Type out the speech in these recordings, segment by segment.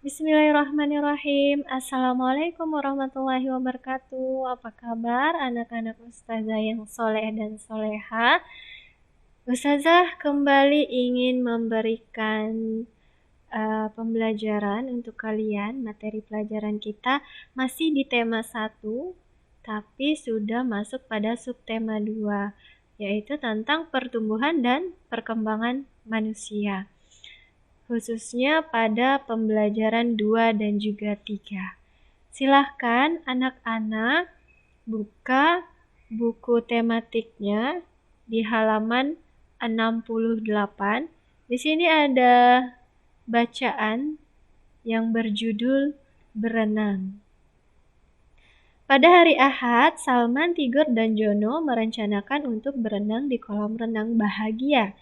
Bismillahirrahmanirrahim. Assalamualaikum warahmatullahi wabarakatuh. Apa kabar anak-anak ustazah yang soleh dan soleha? Ustazah kembali ingin memberikan pembelajaran untuk kalian. Materi pelajaran kita masih di tema 1, tapi sudah masuk pada subtema 2, yaitu tentang pertumbuhan dan perkembangan manusia, khususnya pada pembelajaran 2 dan juga 3. Silahkan anak-anak buka buku tematiknya di halaman 68. Di sini ada bacaan yang berjudul Berenang. Pada hari Ahad, Salman, Tigor, dan Jono merencanakan untuk berenang di kolam renang bahagia.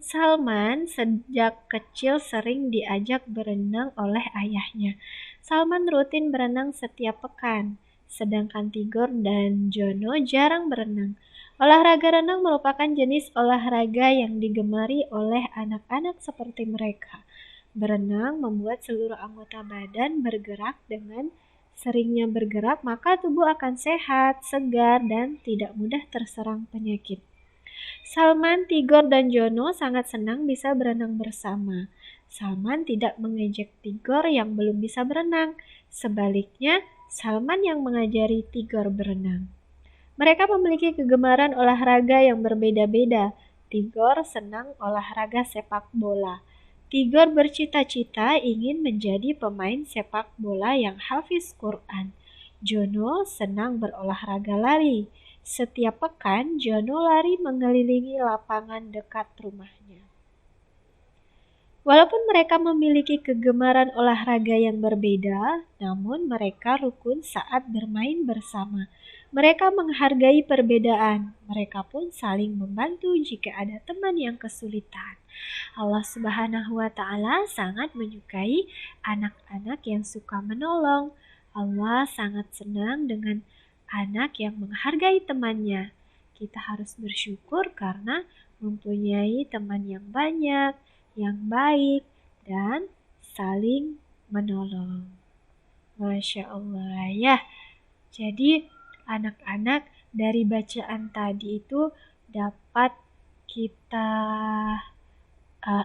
Salman sejak kecil sering diajak berenang oleh ayahnya. Salman rutin berenang setiap pekan, sedangkan Tigor dan Jono jarang berenang. Olahraga renang merupakan jenis olahraga yang digemari oleh anak-anak seperti mereka. Berenang membuat seluruh anggota badan bergerak. Dengan seringnya bergerak, maka tubuh akan sehat, segar, dan tidak mudah terserang penyakit. Salman, Tigor, dan Jono sangat senang bisa berenang bersama. Salman tidak mengejek Tigor yang belum bisa berenang. Sebaliknya, Salman yang mengajari Tigor berenang. Mereka memiliki kegemaran olahraga yang berbeda-beda. Tigor senang olahraga sepak bola. Tigor bercita-cita ingin menjadi pemain sepak bola yang hafiz Quran. Jono senang berolahraga lari. Setiap pekan, Jono lari mengelilingi lapangan dekat rumahnya. Walaupun mereka memiliki kegemaran olahraga yang berbeda, namun mereka rukun saat bermain bersama. Mereka menghargai perbedaan. Mereka pun saling membantu jika ada teman yang kesulitan. Allah Subhanahu wa Ta'ala sangat menyukai anak-anak yang suka menolong. Allah sangat senang dengan anak yang menghargai temannya. Kita harus bersyukur karena mempunyai teman yang banyak, yang baik, dan saling menolong. Masya Allah ya. Jadi anak-anak dari bacaan tadi itu dapat kita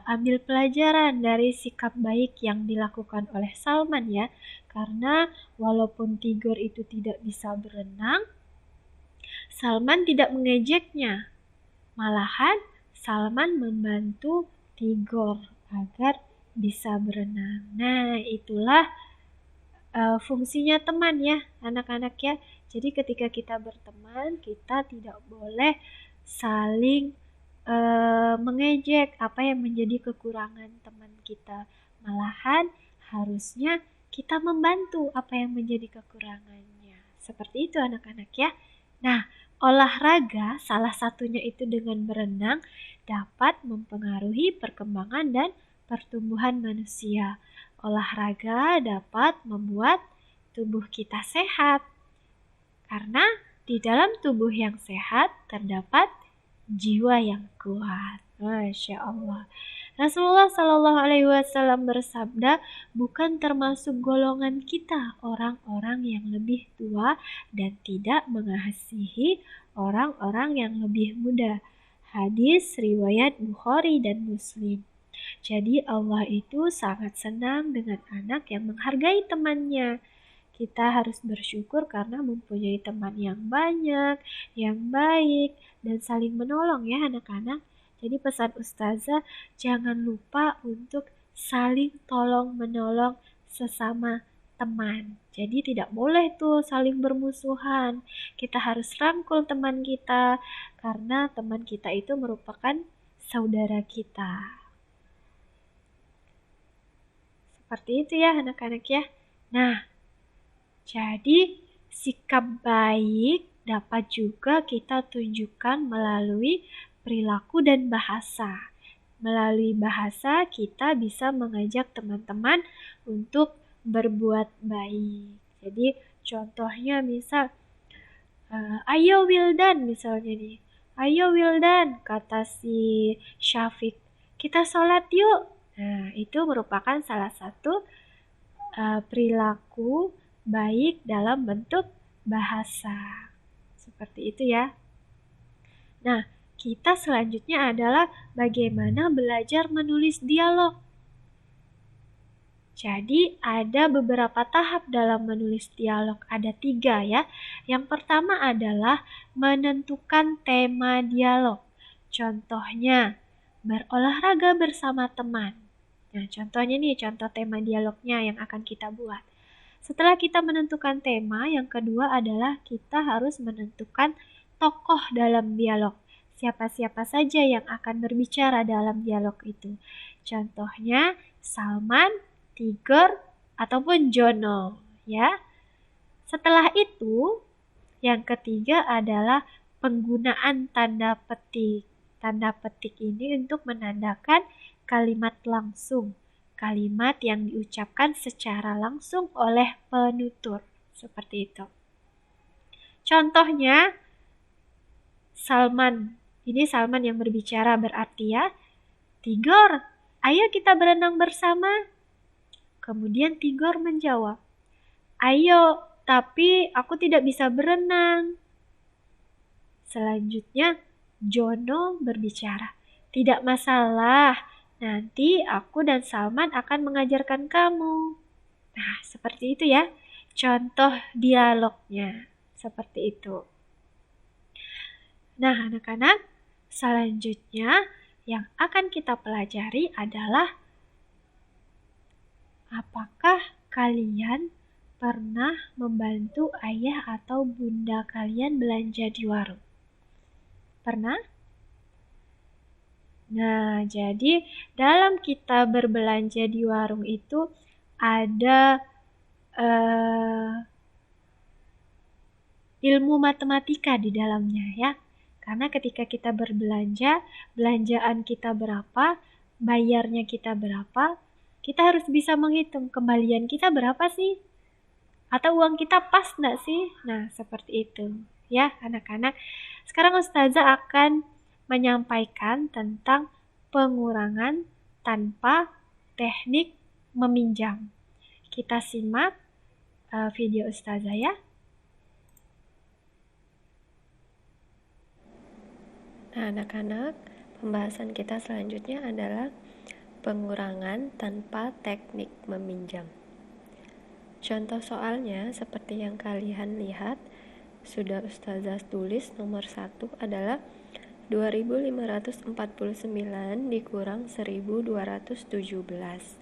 ambil pelajaran dari sikap baik yang dilakukan oleh Salman ya. Karena walaupun Tigor itu tidak bisa berenang, Salman tidak mengejeknya. Malahan Salman membantu Tigor agar bisa berenang. Nah, itulah fungsinya teman ya anak-anak ya. Jadi ketika kita berteman, kita tidak boleh saling mengejek apa yang menjadi kekurangan teman kita. Malahan harusnya kita membantu apa yang menjadi kekurangannya. Seperti itu anak-anak ya. Nah, olahraga salah satunya itu dengan berenang dapat mempengaruhi perkembangan dan pertumbuhan manusia. Olahraga dapat membuat tubuh kita sehat. Karena di dalam tubuh yang sehat terdapat jiwa yang kuat. Masya Allah. Rasulullah Shallallahu Alaihi Wasallam bersabda, bukan termasuk golongan kita orang-orang yang lebih tua dan tidak mengasihi orang-orang yang lebih muda. Hadis riwayat Bukhari dan Muslim. Jadi Allah itu sangat senang dengan anak yang menghargai temannya. Kita harus bersyukur karena mempunyai teman yang banyak, yang baik, dan saling menolong ya anak-anak. Jadi pesan ustazah, jangan lupa untuk saling tolong menolong sesama teman. Jadi tidak boleh tuh saling bermusuhan. Kita harus rangkul teman kita karena teman kita itu merupakan saudara kita. Seperti itu ya anak-anak ya. Nah, jadi sikap baik dapat juga kita tunjukkan melalui perilaku dan bahasa. Melalui bahasa kita bisa mengajak teman-teman untuk berbuat baik. Jadi contohnya misal, ayo Wildan misalnya nih. Ayo Wildan, kata si Syafiq, kita sholat yuk. Nah, itu merupakan salah satu perilaku baik dalam bentuk bahasa. Seperti itu ya. Nah, kita selanjutnya adalah bagaimana belajar menulis dialog. Jadi ada beberapa tahap dalam menulis dialog, ada 3 ya. Yang pertama adalah menentukan tema dialog. Contohnya, berolahraga bersama teman. Nah, contohnya nih, contoh tema dialognya yang akan kita buat. Setelah kita menentukan tema, yang kedua adalah kita harus menentukan tokoh dalam dialog. Siapa-siapa saja yang akan berbicara dalam dialog itu. Contohnya, Salman, Tigor, ataupun Jono, ya. Setelah itu, yang ketiga adalah penggunaan tanda petik. Tanda petik ini untuk menandakan kalimat langsung, kalimat yang diucapkan secara langsung oleh penutur, seperti itu. Contohnya, Salman, ini Salman yang berbicara berarti ya, Tigor, ayo kita berenang bersama. Kemudian Tigor menjawab, ayo, tapi aku tidak bisa berenang. Selanjutnya, Jono berbicara, tidak masalah, nanti aku dan Salman akan mengajarkan kamu. Nah, seperti itu ya, contoh dialognya, seperti itu. Nah, anak-anak, selanjutnya yang akan kita pelajari adalah apakah kalian pernah membantu ayah atau bunda kalian belanja di warung? Pernah? Nah, jadi dalam kita berbelanja di warung itu ada ilmu matematika di dalamnya ya. Karena ketika kita berbelanja, belanjaan kita berapa, bayarnya kita berapa, kita harus bisa menghitung kembalian kita berapa sih? Atau uang kita pas nggak sih? Nah, seperti itu ya anak-anak. Sekarang Ustazah akan menyampaikan tentang pengurangan tanpa teknik meminjam. Kita simak video Ustazah ya. Nah, anak-anak, pembahasan kita selanjutnya adalah pengurangan tanpa teknik meminjam. Contoh soalnya seperti yang kalian lihat, sudah Ustazah tulis nomor 1 adalah 2549 dikurang 1217.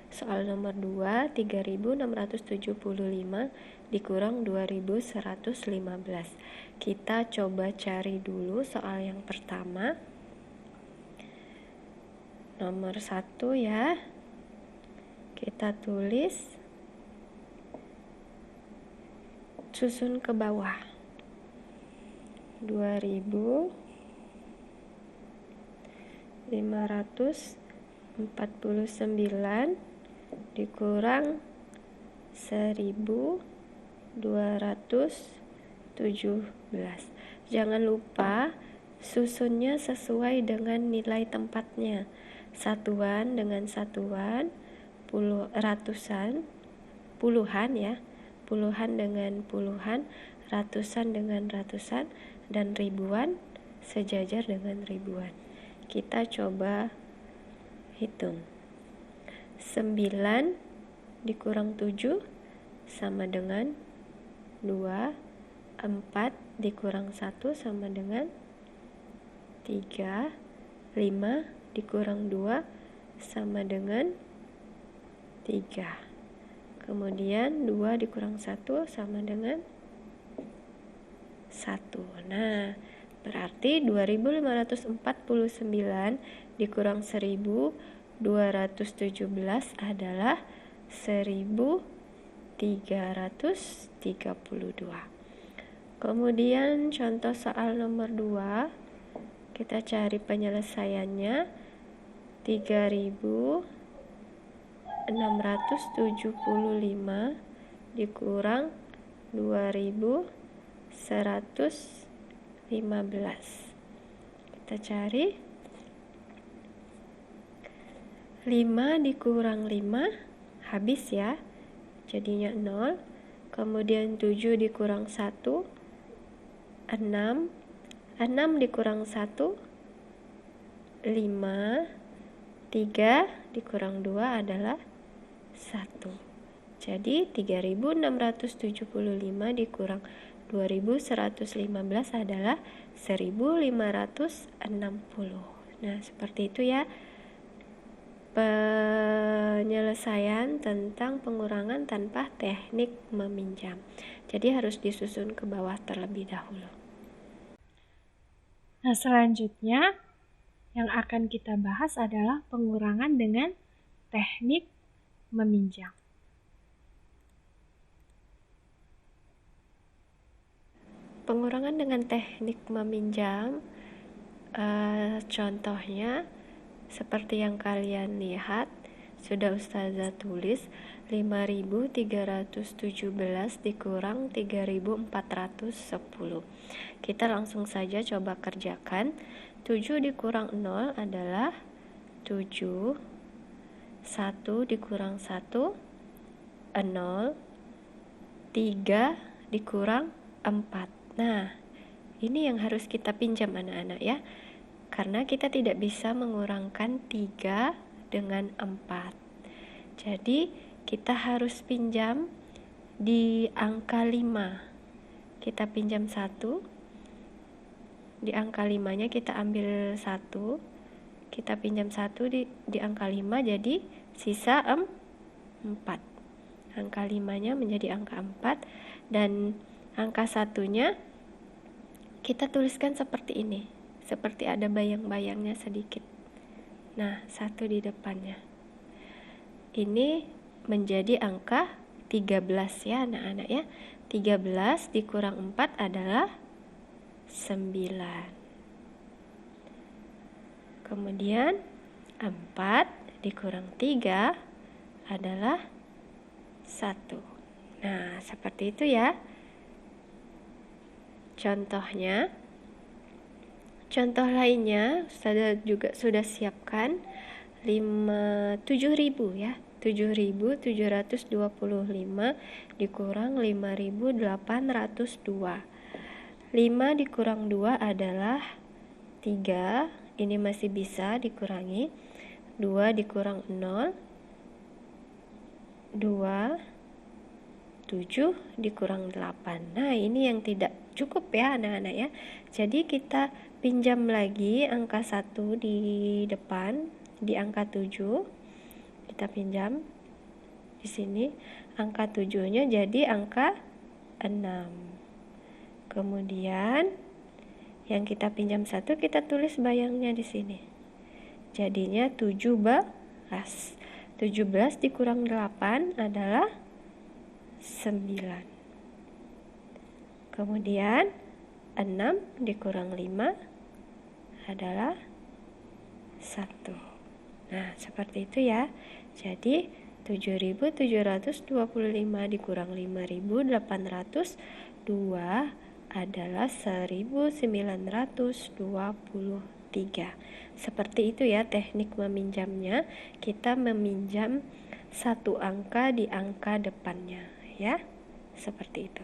Soal nomor 2, 3675 dikurang 2115. Kita coba cari dulu soal yang pertama. Nomor 1 ya. Kita tulis, susun ke bawah. 2549 dikurang 1217. Jangan lupa susunnya sesuai dengan nilai tempatnya. Satuan dengan satuan, ratusan, puluhan ya. Puluhan dengan puluhan, ratusan dengan ratusan, dan ribuan sejajar dengan ribuan. Kita coba hitung. 9 dikurang 7 sama dengan 2. 4 dikurang 1 sama dengan 3. 5 dikurang 2 sama dengan 3. Kemudian 2 dikurang 1 sama dengan 1. Nah, berarti 2549 dikurang 1217 adalah 1332. Kemudian contoh soal nomor 2, kita cari penyelesaiannya. 3675 dikurang 2115. Kita cari 5 dikurang 5 habis ya, jadinya 0. Kemudian 7 dikurang 1 6. 6 dikurang 1 5. 3 dikurang 2 adalah 1. Jadi 3675 dikurang 2115 adalah 1560. Nah, seperti itu ya penyelesaian tentang pengurangan tanpa teknik meminjam. Jadi harus disusun ke bawah terlebih dahulu. Nah, selanjutnya yang akan kita bahas adalah pengurangan dengan teknik meminjam. Pengurangan dengan teknik meminjam, contohnya seperti yang kalian lihat, sudah Ustazah tulis 5.317 dikurang 3.410. Kita langsung saja coba kerjakan. 7 dikurang 0 adalah 7. 1 dikurang 1 0. 3 dikurang 4. Nah, ini yang harus kita pinjam anak-anak ya, karena kita tidak bisa mengurangkan 3 dengan 4. Jadi kita harus pinjam di angka 5. Kita pinjam 1. Di angka 5-nya kita ambil 1. Kita pinjam 1 di angka 5, jadi sisa 4. Angka 5-nya menjadi angka 4, dan angka 1-nya kita tuliskan seperti ini, seperti ada bayang-bayangnya sedikit. Nah, 1 di depannya. Ini menjadi angka 13 ya anak-anak ya. 13 dikurang 4 adalah 9. Kemudian 4 dikurang 3 adalah 1. Nah, seperti itu ya. Contohnya, contoh lainnya Ustazah juga sudah siapkan 7.000 ya. 7.725 dikurang 5.802. 5 dikurang 2 adalah 3. Ini masih bisa dikurangi. 2 dikurang 0 2. 7 dikurang 8. Nah, ini yang tidak cukup ya anak-anak ya. Jadi kita pinjam lagi angka 1 di depan, di angka 7. Kita pinjam di sini angka 7-nya jadi angka 6. Kemudian yang kita pinjam 1 kita tulis bayangnya di sini. Jadinya 17. 17 dikurang 8 adalah 9. Kemudian 6 dikurang 5 adalah 1. Nah, seperti itu ya. Jadi 7.725 dikurang 5.802 adalah 1.923. Seperti itu ya teknik meminjamnya. Kita meminjam satu angka di angka depannya ya. Seperti itu.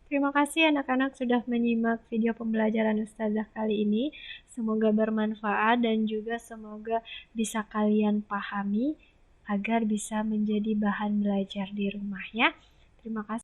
Terima kasih anak-anak sudah menyimak video pembelajaran Ustazah kali ini. Semoga bermanfaat dan juga semoga bisa kalian pahami agar bisa menjadi bahan belajar di rumah ya. Terima kasih.